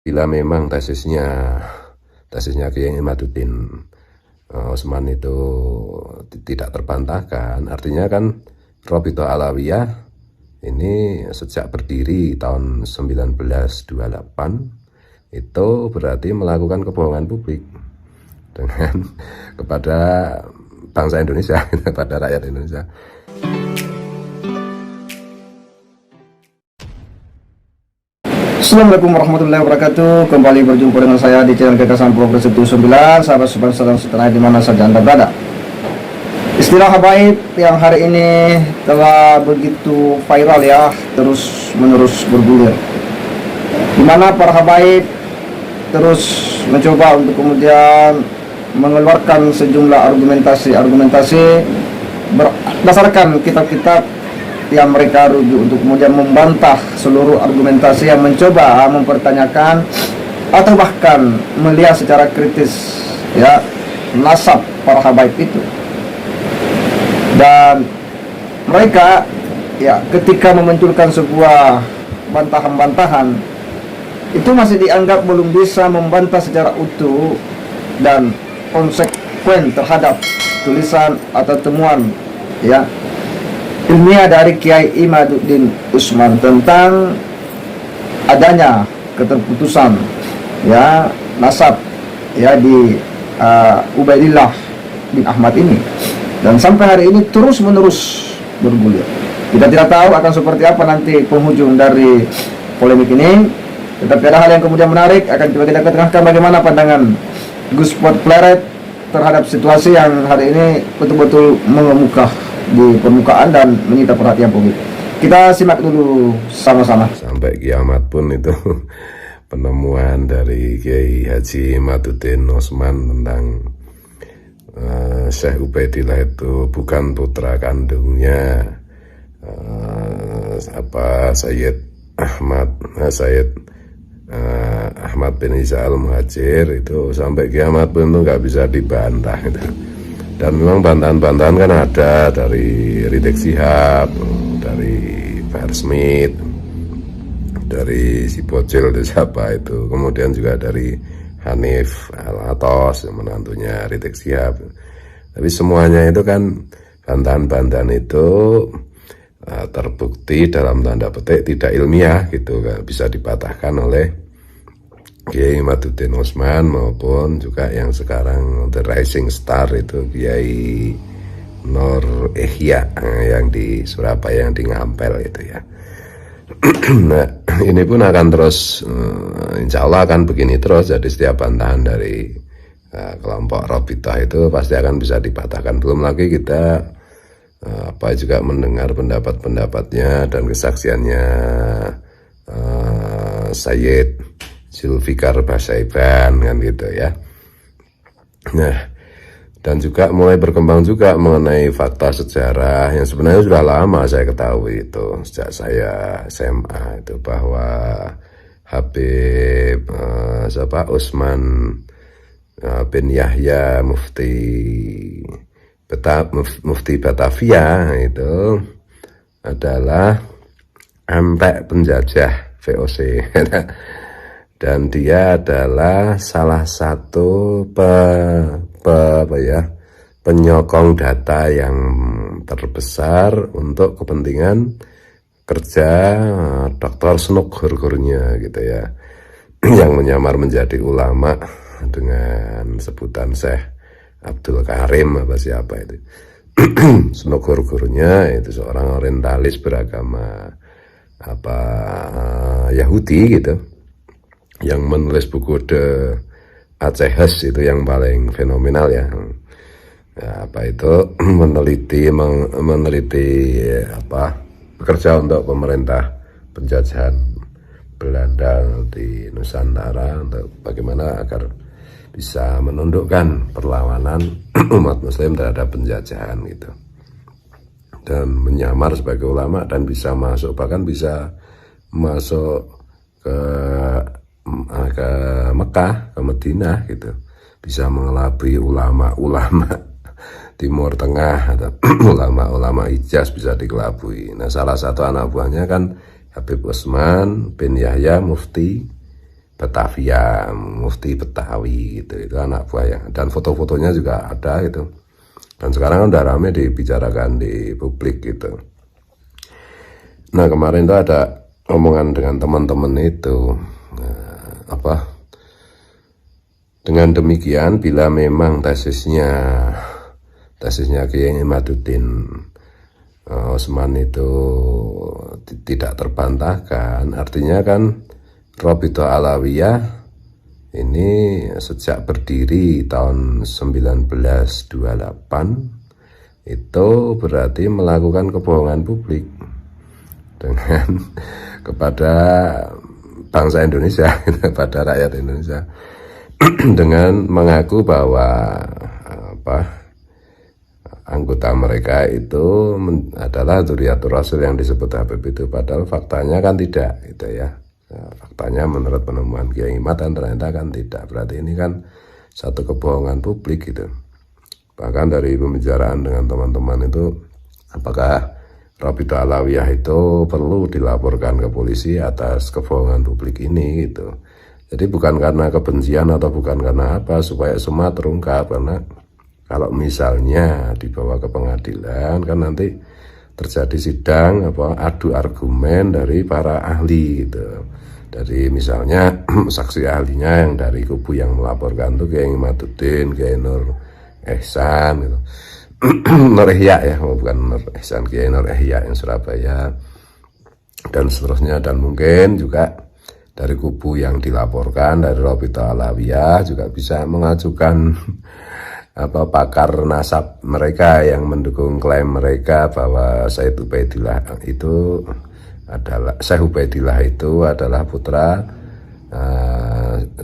Bila memang tesisnya Kiai Imaduddin Utsman itu tidak terbantahkan, artinya kan Robito Alawiyah ini sejak berdiri tahun 1928 itu berarti melakukan kebohongan publik dengan kepada bangsa Indonesia, kepada rakyat Indonesia. Assalamualaikum warahmatullahi wabarakatuh. Kembali berjumpa dengan saya di channel Gagasan Progres 79. Sahabat salam setanah di mana saja Anda berada. Istilah habaib yang hari ini telah begitu viral ya, terus menerus bergulir. Di mana para habaib terus mencoba untuk kemudian mengeluarkan sejumlah argumentasi berdasarkan kitab-kitab yang mereka rujuk untuk kemudian membantah seluruh argumentasi yang mencoba mempertanyakan atau bahkan melihat secara kritis ya nasab para habaib itu. Dan mereka ya ketika memunculkan sebuah bantahan-bantahan itu masih dianggap belum bisa membantah secara utuh dan konsekuen terhadap tulisan atau temuan ya ilmiah dari Kiai Imaduddin Utsman tentang adanya keterputusan ya nasab ya di Ubaidillah bin Ahmad ini, dan sampai hari ini terus menerus bergulir. Kita tidak tahu akan seperti apa nanti penghujung dari polemik ini, tetapi ada hal yang kemudian menarik akan coba kita ketengahkan bagaimana pandangan Gus Pot Pleret terhadap situasi yang hari ini betul-betul mengemuka di permukaan dan menyita perhatian publik. Kita simak dulu sama-sama. Sampai kiamat pun itu penemuan dari Kiai Haji Imaduddin Utsman tentang Syekh Ubaidillah itu bukan putra kandungnya Sayyid Ahmad bin Isa al-Muhajir, itu sampai kiamat pun itu nggak bisa dibantah gitu. Dan memang bantahan-bantahan kan ada dari Rizik Syihab, dari Bahar Smith, dari si Bocil itu siapa itu, kemudian juga dari Hanif Al-Atos, menantunya Rizik Syihab. Tapi semuanya itu kan bantahan-bantahan itu terbukti dalam tanda petik tidak ilmiah gitu, gak bisa dipatahkan oleh Kiai Imaduddin Utsman maupun juga yang sekarang the rising star itu Kiai Nur Ihya yang di Surabaya, yang di Ngampel itu ya. Nah, ini pun akan terus insya Allah akan begini terus. Jadi setiap bantahan dari kelompok Robitoh itu pasti akan bisa dipatahkan. Belum lagi kita juga mendengar pendapat-pendapatnya dan kesaksiannya Sayyid Zulfikar Basaiban kan gitu ya. Nah, dan juga mulai berkembang juga mengenai fakta sejarah yang sebenarnya sudah lama saya ketahui itu sejak saya SMA itu, bahwa Habib Utsman bin Yahya Mufti Batavia itu adalah empek penjajah VOC. Dan dia adalah salah satu penyokong data yang terbesar untuk kepentingan kerja Dr. Snuk Gur-Gurnya gitu ya, yang menyamar menjadi ulama dengan sebutan Syekh Abdul Karim apa siapa itu. Snuk Gur-Gurnya itu seorang orientalis beragama Yahudi gitu, yang menulis buku The Acehus itu yang paling fenomenal ya. Meneliti bekerja untuk pemerintah penjajahan Belanda di Nusantara untuk bagaimana agar bisa menundukkan perlawanan umat muslim terhadap penjajahan gitu, dan menyamar sebagai ulama dan bisa masuk, bahkan bisa masuk ke Mekah, ke Madinah gitu, bisa mengelabui ulama-ulama Timur Tengah atau ulama-ulama Hijaz bisa dikelabui. Nah, salah satu anak buahnya kan Habib Utsman bin Yahya Mufti Batavia, Mufti Betawi gitu, itu anak buah dan foto-fotonya juga ada itu. Dan sekarang udah rame dibicarakan di publik gitu. Nah kemarin itu ada omongan dengan teman-teman itu, dengan demikian bila memang tesisnya Kiai Imaduddin Osman itu tidak terbantahkan, artinya kan Rabithah Alawiyah ini sejak berdiri tahun 1928 itu berarti melakukan kebohongan publik dengan kepada bangsa Indonesia, kepada rakyat Indonesia dengan mengaku bahwa anggota mereka itu adalah Dzurriyyatur Rasul yang disebut Habib itu, padahal faktanya kan tidak gitu ya. Faktanya menurut penemuan Kiai Imad dan ternyata kan tidak. Berarti ini kan satu kebohongan publik gitu. Bahkan dari pembicaraan dengan teman-teman itu, apakah Rabithah Alawiyah itu perlu dilaporkan ke polisi atas kebohongan publik ini gitu. Jadi bukan karena kebencian atau bukan karena apa, supaya semua terungkap. Karena kalau misalnya dibawa ke pengadilan kan nanti terjadi sidang adu argumen dari para ahli gitu. Dari misalnya saksi ahlinya yang dari kubu yang melaporkan tuh Kiai Imaduddin, Kiai Nur Ihsan gitu. Nur Ihya ya, bukan Nur Ihsan, Kiai Nur Ihya yang Surabaya dan seterusnya. Dan mungkin juga dari kubu yang dilaporkan dari Rabithah Alawiyah juga bisa mengajukan pakar nasab mereka yang mendukung klaim mereka bahwa Syekh Ubaidillah itu adalah putra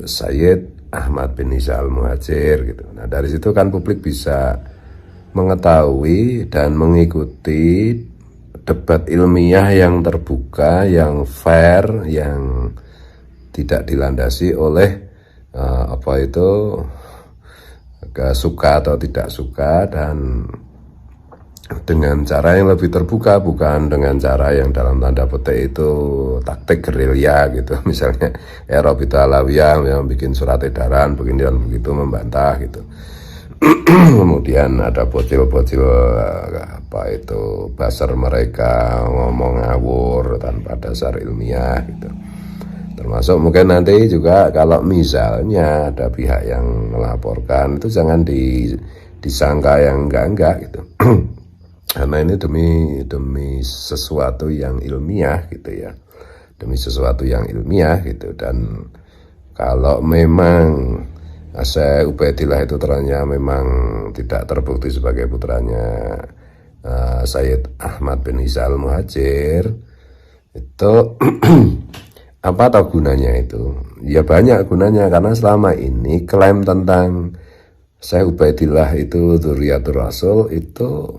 Sayyid Ahmad bin Isa Al-Muhajir gitu. Nah dari situ kan publik bisa mengetahui dan mengikuti debat ilmiah yang terbuka, yang fair, yang tidak dilandasi oleh suka atau tidak suka, dan dengan cara yang lebih terbuka, bukan dengan cara yang dalam tanda petik itu taktik gerilya gitu. Misalnya Rabithah Alawiyah yang bikin surat edaran begini dan begitu membantah gitu. Kemudian ada bocil-bocil basar mereka ngomong ngawur tanpa dasar ilmiah gitu. Termasuk mungkin nanti juga kalau misalnya ada pihak yang melaporkan itu jangan disangka yang enggak gitu. Karena ini demi sesuatu yang ilmiah gitu ya. Demi sesuatu yang ilmiah gitu. Dan kalau memang Syekh Ubaidillah itu ternyata memang tidak terbukti sebagai putranya Sayyid Ahmad bin Isa Al-Muhajir, itu apa tahu gunanya itu? Ya banyak gunanya, karena selama ini klaim tentang Syekh Ubaidillah itu Dzurriyyatur Rasul itu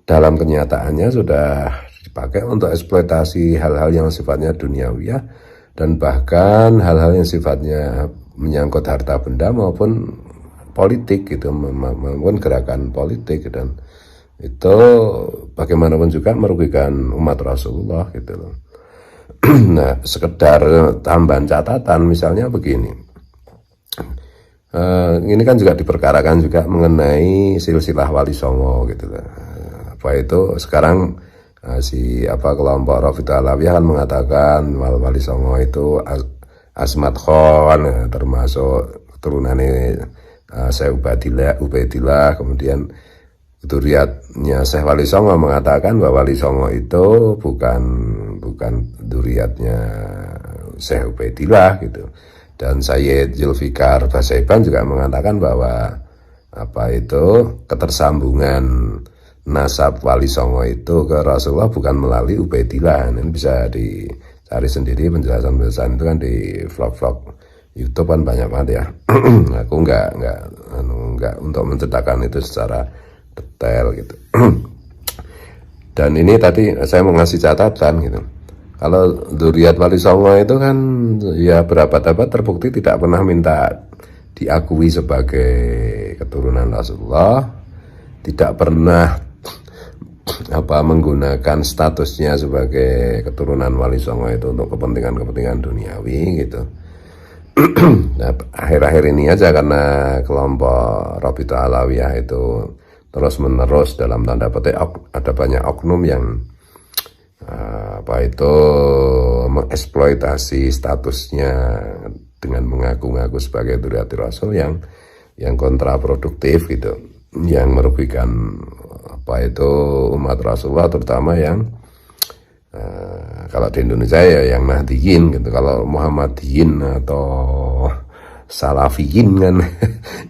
dalam kenyataannya sudah dipakai untuk eksploitasi hal-hal yang sifatnya duniawiyah dan bahkan hal-hal yang sifatnya menyangkut harta benda maupun politik gitu, maupun gerakan politik, dan itu bagaimanapun juga merugikan umat Rasulullah gitu loh. Nah, sekedar tambahan catatan misalnya begini, ini kan juga diperkarakan juga mengenai silsilah Wali Songo gitu loh. Apa itu sekarang kelompok Rabithah Alawiyah kan mengatakan Wali Songo itu Asmat Khan, termasuk keturunannya Syekh Ubaidillah. Kemudian dzurriyyatnya Syekh Wali Songo mengatakan bahwa Wali Songo itu bukan dzurriyyatnya Syekh Ubaidillah gitu. Dan Sayyid Zulfikar Basaiban juga mengatakan bahwa ketersambungan nasab Wali Songo itu ke Rasulullah bukan melalui Ubaidillah. Ini bisa dicari sendiri penjelasan-penjelasan itu kan di vlog-vlog YouTube kan banyak banget ya. Aku enggak untuk menceritakan itu secara detail gitu. Dan ini tadi saya mau ngasih catatan gitu. Kalau dzurriyyat Wali Songo itu kan ya berabad-abad terbukti tidak pernah minta diakui sebagai keturunan Rasulullah, tidak pernah menggunakan statusnya sebagai keturunan Wali Songo itu untuk kepentingan duniawi gitu. Nah, akhir-akhir ini aja karena kelompok Rabithah Alawiyah itu terus menerus dalam tanda petik ada banyak oknum yang mengeksploitasi statusnya dengan mengaku-ngaku sebagai Dzurriyyatir Rasul yang kontraproduktif gitu, yang merugikan umat Rasulullah, terutama yang kalau di Indonesia ya yang Nahdiyin gitu. Kalau Muhammadiyin atau Salafiyin kan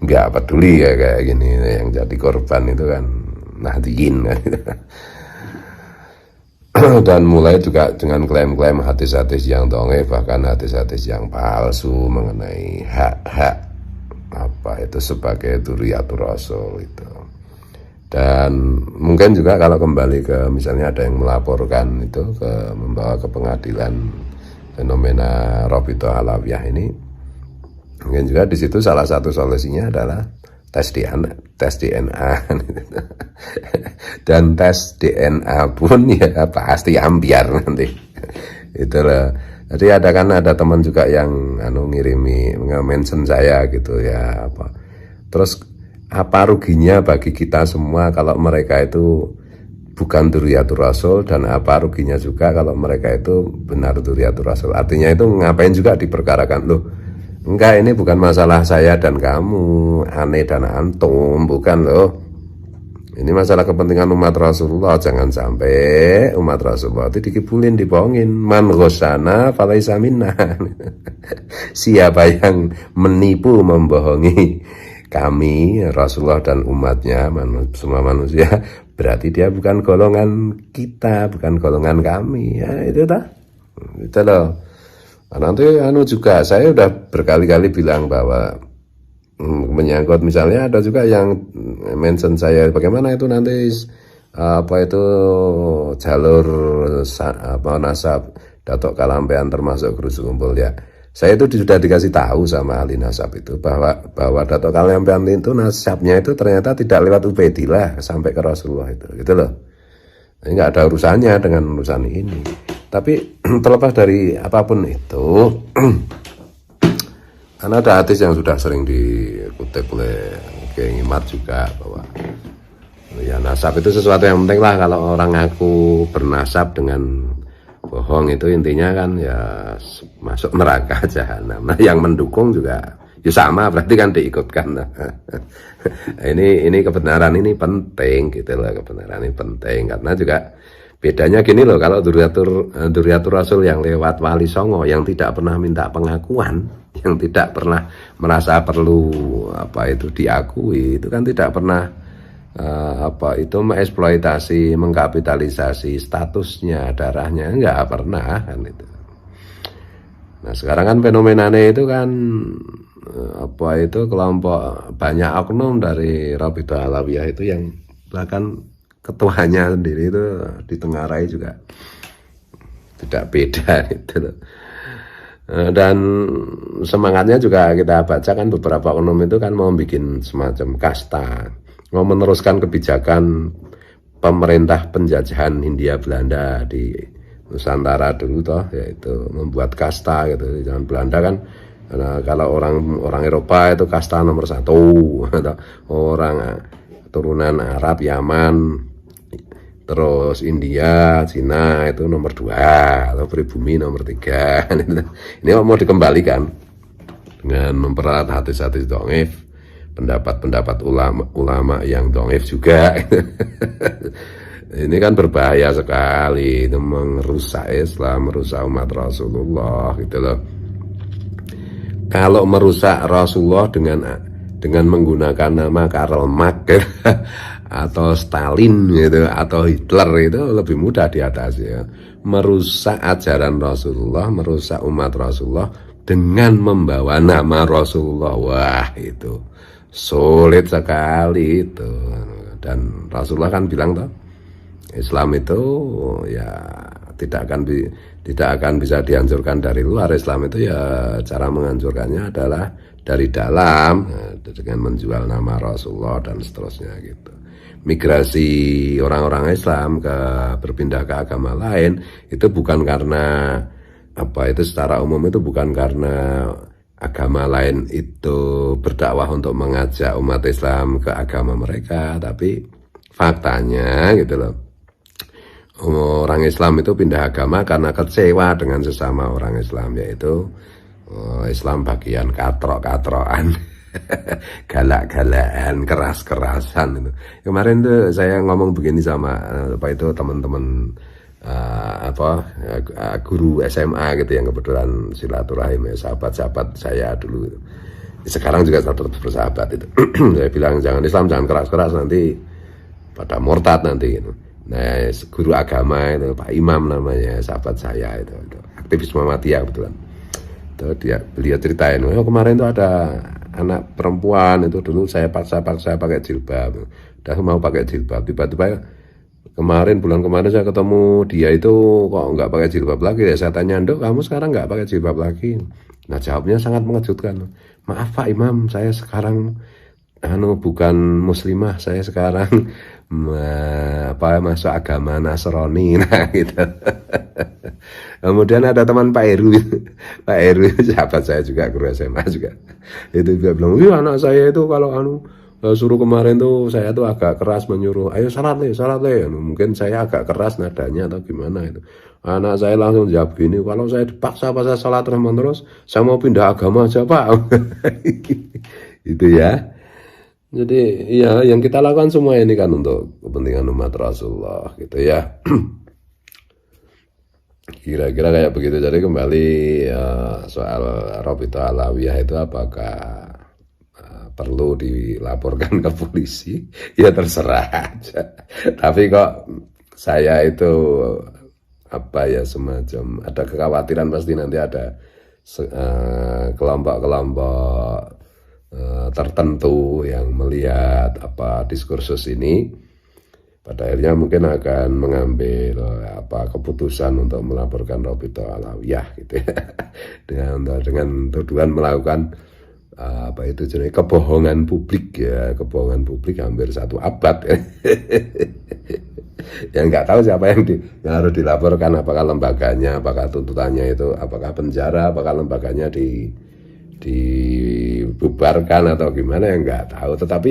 nggak peduli ya kayak gini, yang jadi korban itu kan Nahdiyin kan. Dan mulai juga dengan klaim-klaim hadis-hadis yang dongeng, bahkan hadis-hadis yang palsu mengenai hak-hak sebagai Dzurriyyatur Rasul itu. Dan mungkin juga kalau kembali ke misalnya ada yang melaporkan itu membawa ke pengadilan fenomena Rabithah Alawiyah ini, mungkin juga di situ salah satu solusinya adalah tes DNA dan tes DNA pun ya pasti ambiar nanti itu loh. Jadi ada teman juga yang ngirimi nge-mention saya gitu ya, terus apa ruginya bagi kita semua kalau mereka itu bukan Dzurriyyatur Rasul, dan apa ruginya juga kalau mereka itu benar Dzurriyyatur Rasul. Artinya itu ngapain juga diperkarakan loh. Enggak, ini bukan masalah saya dan kamu, ane dan antum, bukan loh. Ini masalah kepentingan umat Rasulullah. Jangan sampai umat Rasulullah itu dikibulin, dibohongin. Man ghosana falaisa minna. Siapa yang menipu, membohongi kami, Rasulullah dan umatnya, semua manusia, berarti dia bukan golongan kita, bukan golongan kami. Ya itu dah. Itu loh. Nanti juga saya udah berkali-kali bilang bahwa menyangkut misalnya ada juga yang mention saya bagaimana itu nanti jalur nasab Datuk Kalampean termasuk Gerusuk Kumpul ya. Saya itu sudah dikasih tahu sama ahli nasab itu bahwa Datuk Kalampean itu nasabnya itu ternyata tidak lewat Ubaidillah sampai ke Rasulullah itu, gitu loh. Ini nggak ada urusannya dengan urusan ini. Tapi terlepas dari apapun itu, karena ada hadis yang sudah sering dikutip oleh Kiai Imat juga bahwa ya nasab itu sesuatu yang penting lah. Kalau orang ngaku bernasab dengan bohong itu intinya kan ya masuk neraka jahanam. Nah yang mendukung juga ya sama, berarti kan diikutkan. Ini kebenaran ini penting gitu loh, kebenaran ini penting karena juga bedanya gini loh, kalau Dzurriyyatur Rasul yang lewat Wali Songo yang tidak pernah minta pengakuan, yang tidak pernah merasa perlu diakui, itu kan tidak pernah mengeksploitasi, mengkapitalisasi statusnya, darahnya, enggak pernah kan itu. Nah sekarang kan fenomenanya itu kan kelompok banyak oknum dari Rabithah Alawiyah itu yang bahkan ketuanya sendiri itu ditengarai juga tidak beda gitu loh. Dan semangatnya juga kita baca kan beberapa oknum itu kan mau bikin semacam kasta, mau meneruskan kebijakan pemerintah penjajahan Hindia Belanda di Nusantara dulu toh, yaitu membuat kasta gitu. Zaman Belanda kan kalau orang Eropa itu kasta nomor 1, orang turunan Arab, Yaman, terus India, Cina itu nomor 2, atau pribumi nomor 3. Ini mau dikembalikan dengan memperalat hadis-hadis dhaif, pendapat-pendapat ulama yang dhaif juga. Ini kan berbahaya sekali, itu merusak Islam, merusak umat Rasulullah gitu loh. Kalau merusak Rasulullah dengan menggunakan nama Karl Marx atau Stalin gitu, atau Hitler, itu lebih mudah diatasi ya. Merusak ajaran Rasulullah, merusak umat Rasulullah dengan membawa nama Rasulullah, wah itu sulit sekali itu. Dan Rasulullah kan bilang toh, Islam itu ya tidak akan bisa dihancurkan dari luar. Islam itu ya cara menghancurkannya adalah dari dalam, dengan menjual nama Rasulullah dan seterusnya gitu. Migrasi orang-orang Islam berpindah ke agama lain itu bukan karena secara umum itu bukan karena agama agama lain itu berdakwah untuk mengajak umat Islam ke agama mereka, tapi faktanya gitu loh, orang Islam itu pindah agama karena kecewa dengan sesama orang Islam, yaitu Islam bagian katrok-katrokan, galak-galakan, keras-kerasan itu. Kemarin tuh saya ngomong begini sama teman-teman guru SMA gitu yang kebetulan silaturahim ya, sahabat-sahabat saya dulu gitu. Sekarang juga tetap bersahabat itu. Saya bilang Islam jangan keras-keras, nanti pada murtad nanti gitu. Nah, guru agama itu Pak Imam namanya, sahabat saya itu aktivis Muhammadiyah kebetulan. Beliau ceritain, kemarin itu ada anak perempuan itu, dulu saya paksa pakai jilbab, udah mau pakai jilbab, tiba-tiba bulan kemarin saya ketemu dia itu kok nggak pakai jilbab lagi ya. Saya tanya, Dok, kamu sekarang nggak pakai jilbab lagi? Nah, jawabnya sangat mengejutkan. Maaf Pak Imam, saya sekarang bukan muslimah, saya sekarang masuk agama Nasrani. Nah gitu. Kemudian ada teman Pak Heru, Pak Heru sahabat saya juga, guru SMA juga, itu dia bilang, anak saya itu kalau suruh kemarin tuh saya tuh agak keras menyuruh, ayo salat le, mungkin saya agak keras nadanya atau gimana itu. Anak saya langsung jawab gini, kalau saya dipaksa pas saya salat terus, saya mau pindah agama aja Pak. Itu ya. Jadi ya yang kita lakukan semua ini kan untuk kepentingan umat Rasulullah gitu ya. Kira-kira kayak begitu. Jadi kembali soal Rabithah Alawiyah itu apakah perlu dilaporkan ke polisi? Ya terserah aja. Tapi kok saya itu semacam ada kekhawatiran pasti nanti ada kelompok-kelompok tertentu yang melihat diskursus ini, pada akhirnya mungkin akan mengambil keputusan untuk melaporkan Rabithah Alawiyah gitu ya. dengan tuduhan melakukan jenis kebohongan publik ya, kebohongan publik hampir 1 abad ya. Yang nggak tahu siapa yang harus dilaporkan, apakah lembaganya, apakah tuntutannya itu, apakah penjara, apakah lembaganya dibubarkan atau gimana, yang nggak tahu. Tetapi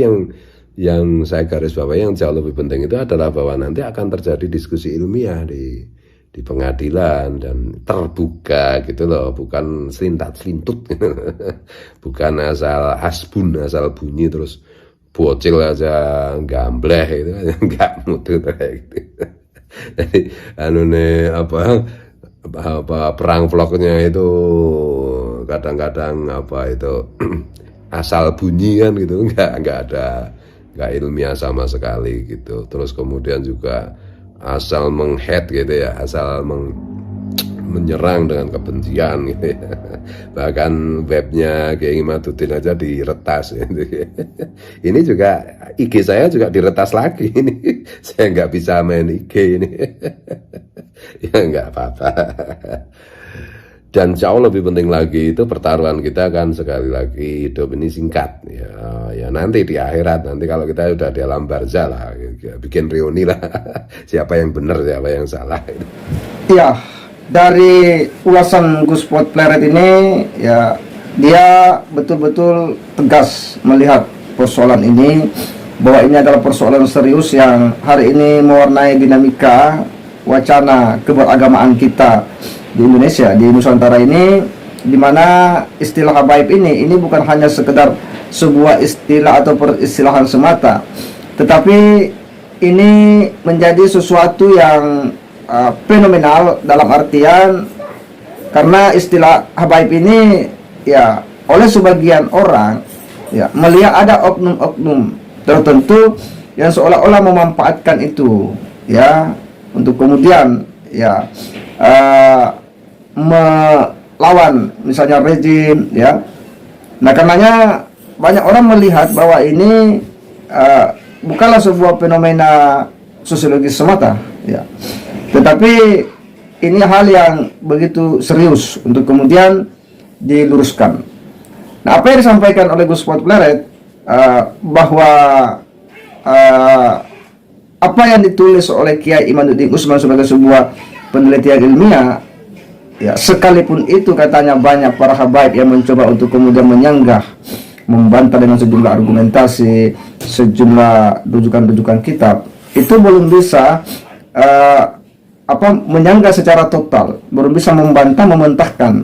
yang saya garis bawahi yang jauh lebih penting itu adalah bahwa nanti akan terjadi diskusi ilmiah di pengadilan dan terbuka gitu loh, bukan selintat-selintut gitu. Bukan asal bunyi terus bocil aja gambleh gitu, nggak mutu kayak gitu. Jadi perang vlognya itu kadang-kadang asal bunyi kan gitu, nggak ilmiah sama sekali gitu. Terus kemudian juga asal menghead gitu ya, asal menyerang dengan kebencian gitu ya. Bahkan webnya Kiai Imaduddin aja diretas gitu. Ini juga IG saya juga diretas lagi ini. Saya nggak bisa main IG ini. Ya nggak apa-apa. Dan jauh lebih penting lagi itu pertaruhan kita kan sekali lagi hidup ini singkat ya nanti di akhirat, nanti kalau kita udah di alam barzah lah, bikin reuni lah. Siapa yang benar, siapa yang salah. Iya, dari ulasan Gus Pot Pleret ini ya, dia betul-betul tegas melihat persoalan ini, bahwa ini adalah persoalan serius yang hari ini mewarnai dinamika wacana keberagamaan kita di Indonesia, di Nusantara ini, di mana istilah habaib ini bukan hanya sekedar sebuah istilah atau peristilahan semata, tetapi ini menjadi sesuatu yang fenomenal, dalam artian karena istilah habaib ini ya oleh sebagian orang ya melihat ada oknum-oknum tertentu yang seolah-olah memanfaatkan itu ya untuk kemudian ya melawan misalnya rejim ya. Nah, karenanya banyak orang melihat bahwa ini bukanlah sebuah fenomena sosiologis semata ya, tetapi ini hal yang begitu serius untuk kemudian diluruskan. Nah, apa yang disampaikan oleh Gus Pot Pleret bahwa apa yang ditulis oleh Kiai Imaduddin Usman sebagai sebuah penelitian ilmiah ya sekalipun itu katanya banyak para habaib yang mencoba untuk kemudian menyanggah, membantah dengan sejumlah argumentasi, sejumlah rujukan-rujukan kitab, itu belum bisa menyanggah secara total, belum bisa membantah, mementahkan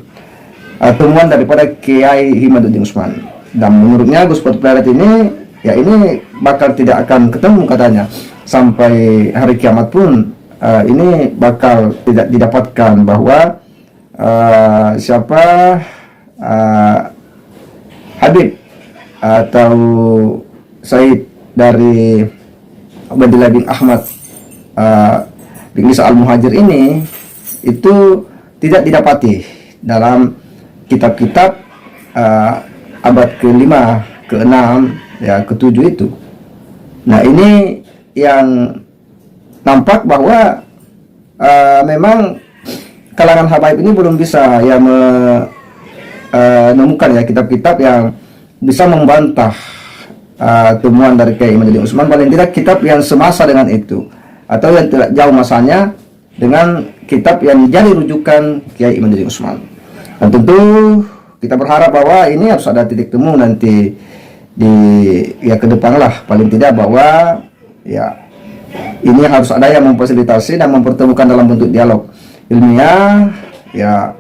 temuan daripada Kiai Imaduddin Usman. Dan menurutnya Gus Putut Pleret ini, ya ini bakal tidak akan ketemu katanya sampai hari kiamat pun. Ini bakal tidak didapatkan bahwa Habib atau Said dari Abdillah bin Ahmad bin Isa Al-Muhajir ini itu tidak didapati dalam kitab-kitab abad ke-5, ke-6, ya ke-7 itu. Nah, ini yang nampak bahwa memang kalangan habaib ini belum bisa ya menemukan ya kitab-kitab yang bisa membantah temuan dari Kiai Imaduddin Usman, paling tidak kitab yang semasa dengan itu, atau yang tidak jauh masanya dengan kitab yang jadi rujukan Kiai Imaduddin Usman. Dan tentu kita berharap bahwa ini harus ada titik temu nanti di ke depan lah, paling tidak bahwa ya ini harus ada yang memfasilitasi dan mempertemukan dalam bentuk dialog ilmiah ya,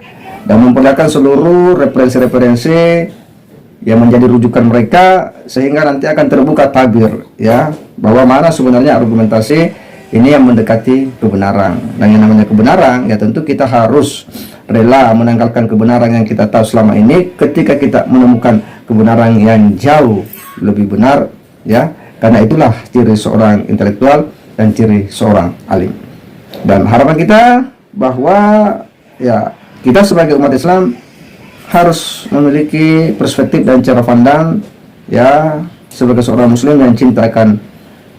dan memperlihatkan seluruh referensi-referensi yang menjadi rujukan mereka, sehingga nanti akan terbuka tabir ya bahwa mana sebenarnya argumentasi ini yang mendekati kebenaran. Dan yang namanya kebenaran ya tentu kita harus rela menanggalkan kebenaran yang kita tahu selama ini ketika kita menemukan kebenaran yang jauh lebih benar ya, karena itulah ciri seorang intelektual dan ciri seorang alim. Dan harapan kita bahwa ya kita sebagai umat Islam harus memiliki perspektif dan cara pandang ya sebagai seorang muslim yang cinta akan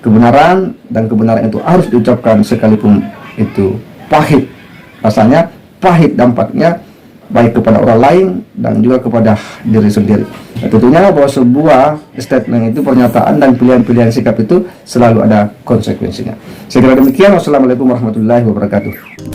kebenaran, dan kebenaran itu harus diucapkan sekalipun itu pahit rasanya, pahit dampaknya, baik kepada orang lain dan juga kepada diri sendiri. Nah, tentunya bahwa sebuah statement itu, pernyataan dan pilihan-pilihan sikap itu selalu ada konsekuensinya. Saya kira demikian. Wassalamualaikum warahmatullahi wabarakatuh.